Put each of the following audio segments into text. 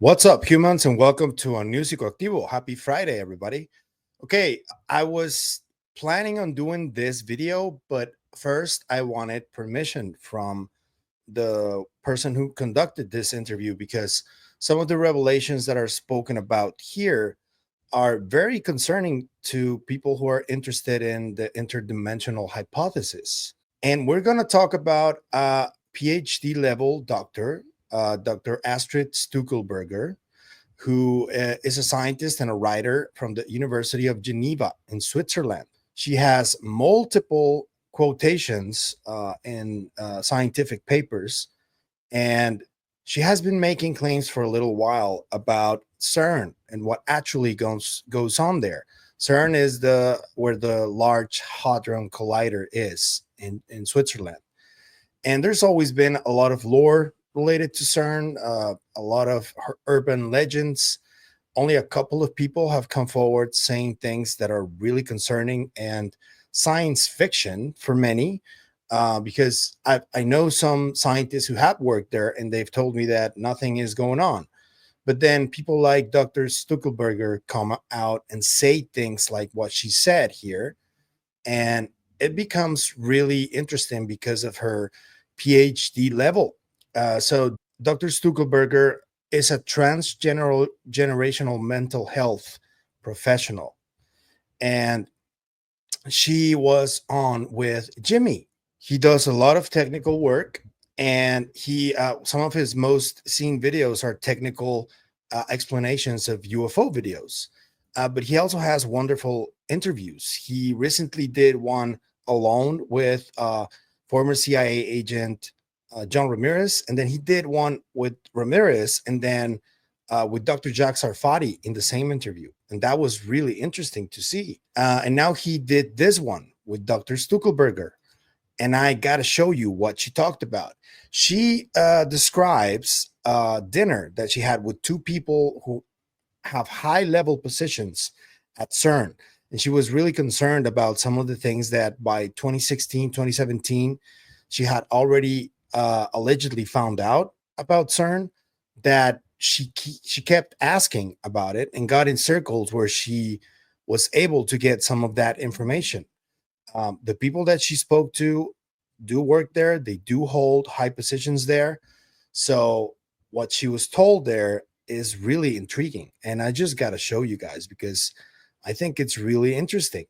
What's up, humans, and welcome to a new Psicoactivo. Happy Friday, everybody. Okay, I was planning on doing this video, but first I wanted permission from the person who conducted this interview because some of the revelations that are spoken about here are very concerning to people who are interested in the interdimensional hypothesis. And we're going to talk about a PhD level doctor, Dr. Astrid Stuckelberger, who is a scientist and a writer from the University of Geneva in Switzerland. She has multiple quotations in scientific papers, and she has been making claims for a little while about CERN and what actually goes on there. CERN is where the Large Hadron Collider is in Switzerland. And there's always been a lot of lore related to CERN, a lot of urban legends. Only a couple of people have come forward saying things that are really concerning and science fiction for many, because I know some scientists who have worked there and they've told me that nothing is going on. But then people like Dr. Stuckelberger come out and say things like what she said here. And it becomes really interesting because of her PhD level. So Dr. Stuckelberger is a generational mental health professional. And she was on with Jimmy. He does a lot of technical work, and some of his most seen videos are technical explanations of UFO videos. But he also has wonderful interviews. He recently did one alone with former CIA agent John Ramirez, and then he did one with Ramirez, and then with Dr. Jack Sarfati in the same interview. And that was really interesting to see. And now he did this one with Dr. Stuckelberger. And I got to show you what she talked about. She describes a dinner that she had with two people who have high-level positions at CERN. And she was really concerned about some of the things that by 2016, 2017, she had already allegedly found out about CERN, that she kept asking about it and got in circles where she was able to get some of that information. The people that she spoke to do work there. They do hold high positions there. So what she was told there is really intriguing. And I just got to show you guys because I think it's really interesting.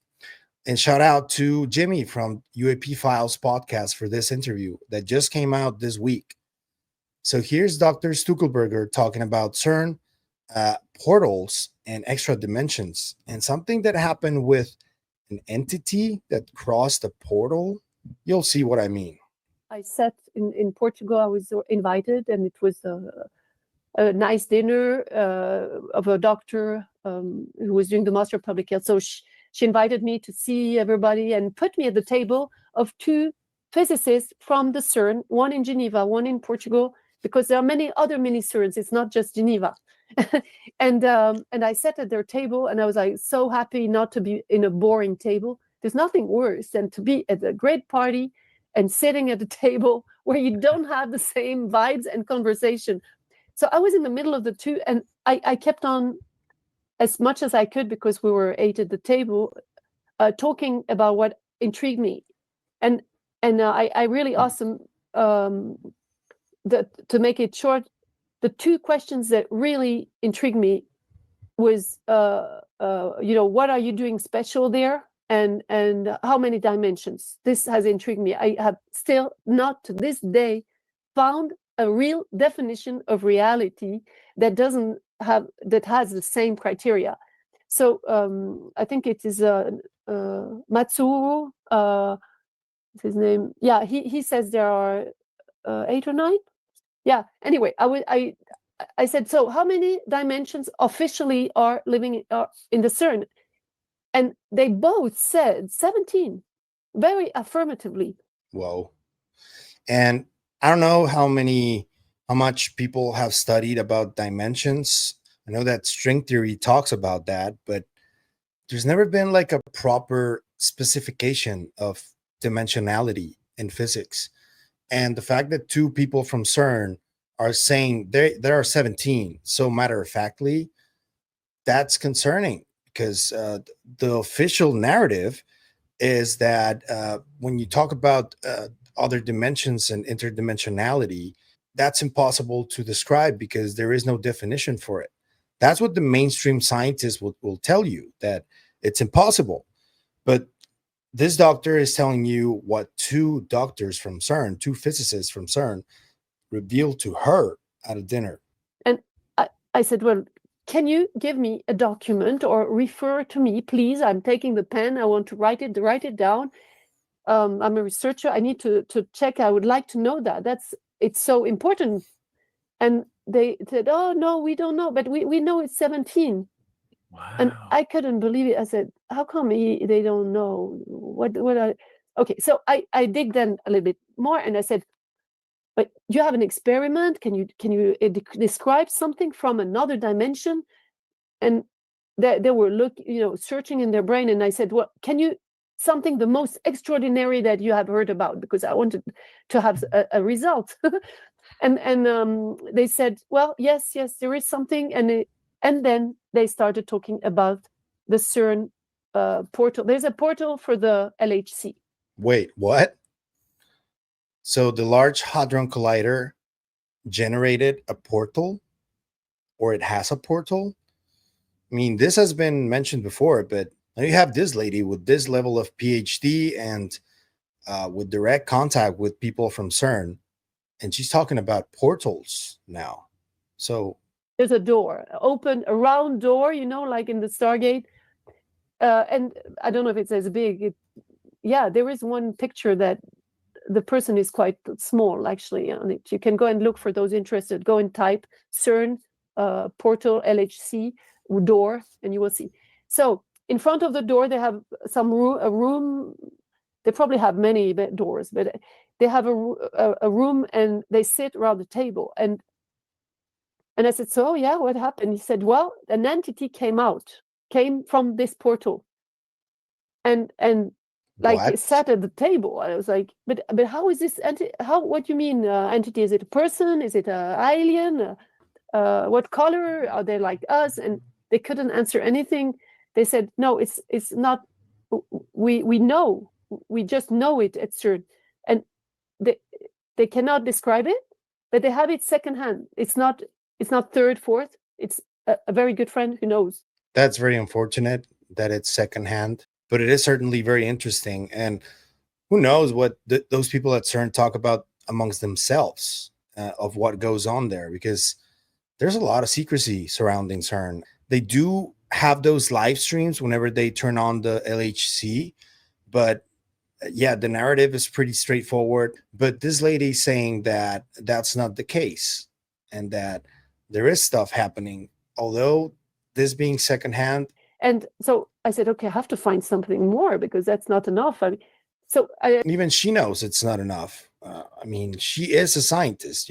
And shout out to Jimmy from UAP Files Podcast for this interview that just came out this week. So here's Dr. Stuckelberger talking about CERN, portals, and extra dimensions, and something that happened with an entity that crossed a portal. You'll see what I mean. I sat in Portugal. I was invited, and it was a nice dinner of a doctor who was doing the Master of Public Health. So she invited me to see everybody and put me at the table of two physicists from the CERN, one in Geneva, one in Portugal, because there are many other mini CERNs. It's not just Geneva. and I sat at their table, and I was like so happy not to be in a boring table. There's nothing worse than to be at a great party and sitting at a table where you don't have the same vibes and conversation. So I was in the middle of the two, and I kept on as much as I could, because we were 8 at the table, talking about what intrigued me. And I really awesome to make it short, the two questions that really intrigued me was, what are you doing special there? And how many dimensions? This has intrigued me. I have still not to this day found a real definition of reality that has the same criteria. So I think it is Matsuru, his name. Yeah, he says there are 8 or 9. Yeah. Anyway, I said, so how many dimensions officially are living in the CERN? And they both said 17, very affirmatively. Whoa. And I don't know how much people have studied about dimensions. I know that string theory talks about that, but there's never been like a proper specification of dimensionality in physics. And the fact that two people from CERN are saying there are 17. So matter of factly, that's concerning because the official narrative is that when you talk about other dimensions and interdimensionality, that's impossible to describe because there is no definition for it. That's what the mainstream scientists will tell you, that it's impossible. But this doctor is telling you what two doctors from CERN, two physicists from CERN, revealed to her at a dinner. And I said, well, can you give me a document or refer to me, please? I'm taking the pen. I want to write it down. I'm a researcher. I need to check. I would like to know that. It's so important. And they said, oh, no, we don't know, but we know it's 17. Wow. And I couldn't believe it. I said, how come they don't know? Okay, so I dig then a little bit more, and I said, but you have an experiment. Can you describe something from another dimension? And they were searching in their brain, and I said, well, can you something the most extraordinary that you have heard about? Because I wanted to have a result. and they said, well, yes, there is something, and then they started talking about the CERN portal. There's a portal for the LHC. Wait, what? So the Large Hadron Collider generated a portal, or it has a portal? I mean, this has been mentioned before, but now you have this lady with this level of PhD and with direct contact with people from CERN, and she's talking about portals now. So there's a door, a round door, like in the Stargate. And I don't know if it's as big. There is one picture that the person is quite small, actually, on it. You can go and look for those interested. Go and type CERN portal LHC door, and you will see. So in front of the door, they have a room. They probably have many doors, but they have a room, and they sit around the table. And I said, so yeah, what happened? He said, well, an entity came from this portal, and like what? it sat at the table. I was like, but how is this what do you mean entity? Is it a person? Is it an alien? What color? Are they like us? And they couldn't answer anything. They said, no, it's not. We know. We just know it at CERN. And they cannot describe it, but they have it secondhand. It's not third, fourth. It's a very good friend who knows. That's very unfortunate that it's secondhand, but it is certainly very interesting. And who knows what those people at CERN talk about amongst themselves of what goes on there, because there's a lot of secrecy surrounding CERN. They do have those live streams whenever they turn on the LHC, but yeah, the narrative is pretty straightforward. But this lady saying that that's not the case and that there is stuff happening, although this being secondhand. And so I said, okay, I have to find something more because that's not enough. Even she knows it's not enough. I mean, she is a scientist,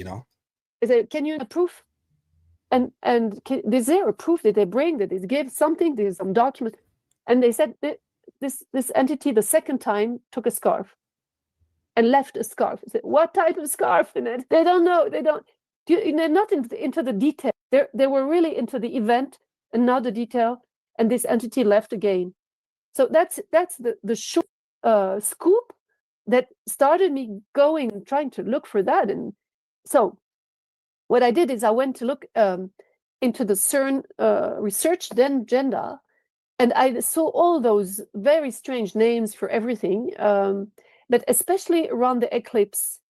I said, can you have proof? And is there a proof that they bring, that they give something? There's some document. And they said this entity the second time took a scarf and left a scarf. I said, what type of scarf? And they don't know. They're not into the detail. They were really into the event and not the detail. And this entity left again. So that's the short scoop that started me going and trying to look for that. And so what I did is I went to look into the CERN research agenda, and I saw all those very strange names for everything, but especially around the eclipse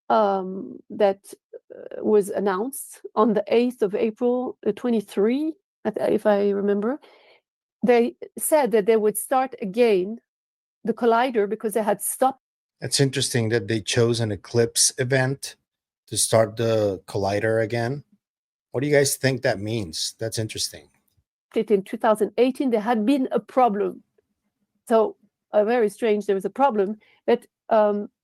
that was announced on the 8th of April 23, if I remember. They said that they would start again the collider because they had stopped. It's interesting that they chose an eclipse event to start the collider again. What do you guys think that means? That's interesting. In 2018, there had been a problem. So very strange, there was a problem. But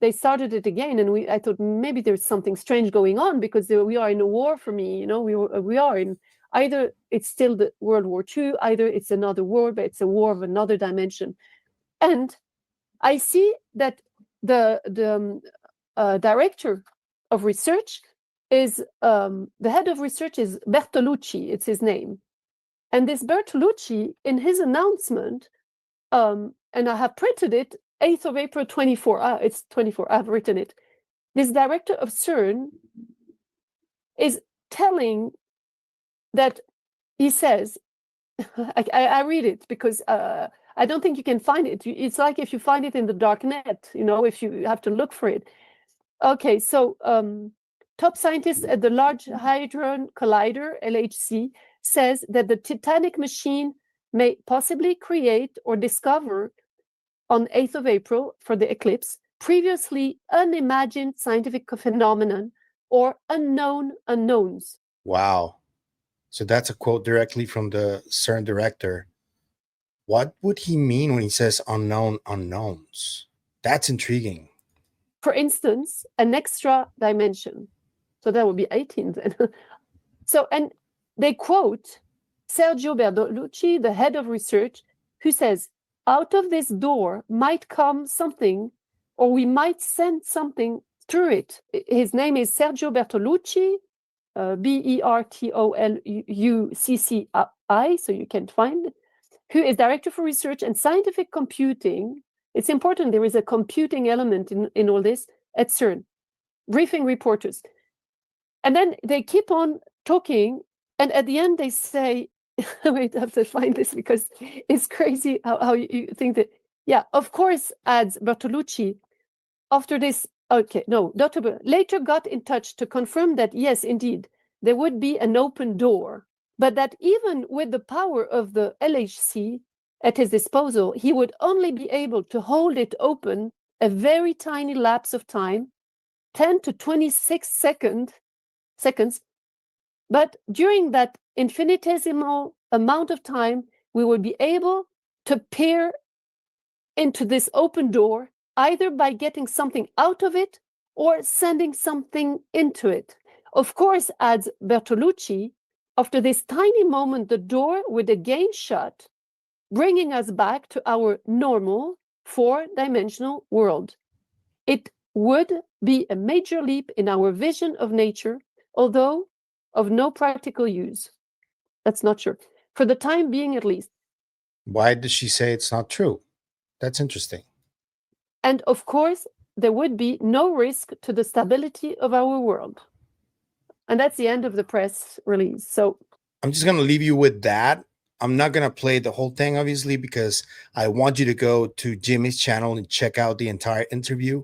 they started it again, and I thought maybe there's something strange going on because we are in a war for me. We are in either it's still the World War II, either it's another war, but it's a war of another dimension. And I see that the director of research is the head of research is Bertolucci, it's his name. And this Bertolucci, in his announcement, and I have printed it, 8th of April 24, it's 24, I've written it. This director of CERN is telling that, he says, I read it because I don't think you can find it. It's like if you find it in the dark net, if you have to look for it. Okay, so top scientists at the Large Hadron Collider, LHC, says that the Titanic machine may possibly create or discover on 8th of April for the eclipse previously unimagined scientific phenomenon or unknown unknowns. Wow. So that's a quote directly from the CERN director. What would he mean when he says unknown unknowns? That's intriguing. For instance, an extra dimension. So that would be 18 then. So, and they quote Sergio Bertolucci, the head of research, who says, out of this door might come something, or we might send something through it. His name is Sergio Bertolucci, Bertolucci, so you can find, who is Director for Research and Scientific Computing. It's important, there is a computing element in all this at CERN, briefing reporters. And then they keep on talking, and at the end they say, wait, I have to find this because it's crazy how you think that, yeah, of course, adds Bertolucci, after this, okay, no, Dr. later got in touch to confirm that, yes, indeed, there would be an open door, but that even with the power of the LHC at his disposal, he would only be able to hold it open a very tiny lapse of time, 10 to 26 seconds, but during that infinitesimal amount of time, we will be able to peer into this open door, either by getting something out of it or sending something into it. Of course, adds Bertolucci, after this tiny moment, the door would again shut, bringing us back to our normal 4-dimensional world. It would be a major leap in our vision of nature, although of no practical use. That's not sure. For the time being, at least. Why does she say it's not true? That's interesting. And of course, there would be no risk to the stability of our world. And that's the end of the press release. So I'm just going to leave you with that. I'm not going to play the whole thing, obviously, because I want you to go to Jimmy's channel and check out the entire interview.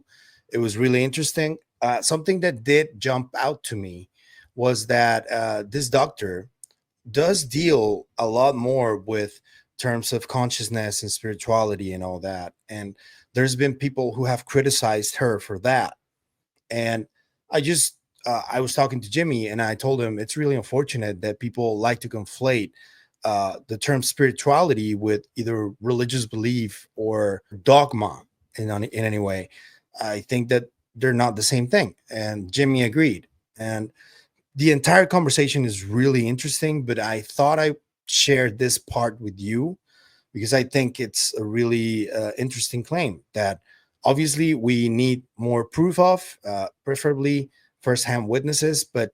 It was really interesting. Something that did jump out to me was that this doctor does deal a lot more with terms of consciousness and spirituality and all that. And there's been people who have criticized her for that. And I was talking to Jimmy and I told him it's really unfortunate that people like to conflate the term spirituality with either religious belief or dogma in any way. I think that they're not the same thing. And Jimmy agreed. And the entire conversation is really interesting, but I thought I shared this part with you because I think it's a really interesting claim that obviously we need more proof of, preferably firsthand witnesses. But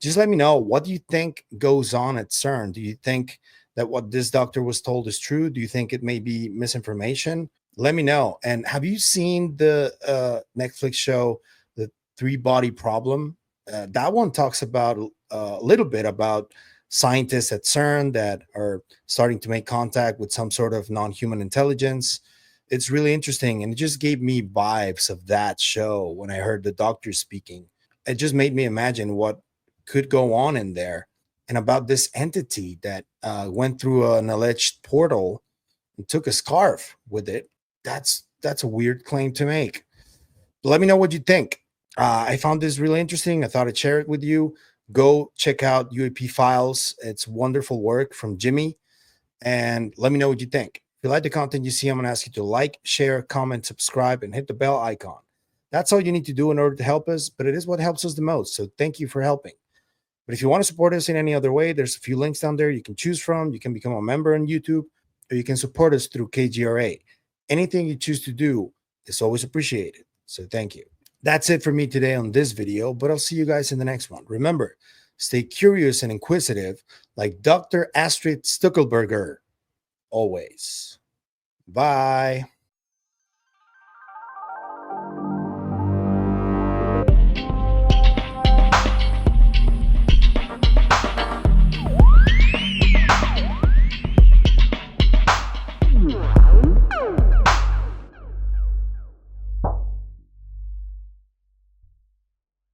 just let me know, what do you think goes on at CERN? Do you think that what this doctor was told is true? Do you think it may be misinformation? Let me know. And have you seen the Netflix show, The Three Body Problem? That one talks about a little bit about scientists at CERN that are starting to make contact with some sort of non-human intelligence. It's really interesting, and it just gave me vibes of that show when I heard the doctor speaking. It just made me imagine what could go on in there, and about this entity that went through an alleged portal and took a scarf with it. That's a weird claim to make. But let me know what you think. I found this really interesting. I thought I'd share it with you. Go check out UAP Files. It's wonderful work from Jimmy. And let me know what you think. If you like the content you see, I'm going to ask you to like, share, comment, subscribe, and hit the bell icon. That's all you need to do in order to help us, but it is what helps us the most. So thank you for helping. But if you want to support us in any other way, there's a few links down there you can choose from. You can become a member on YouTube, or you can support us through KGRA. Anything you choose to do is always appreciated. So thank you. That's it for me today on this video, but I'll see you guys in the next one. Remember, stay curious and inquisitive like Dr. Astrid Stuckelberger always. Bye.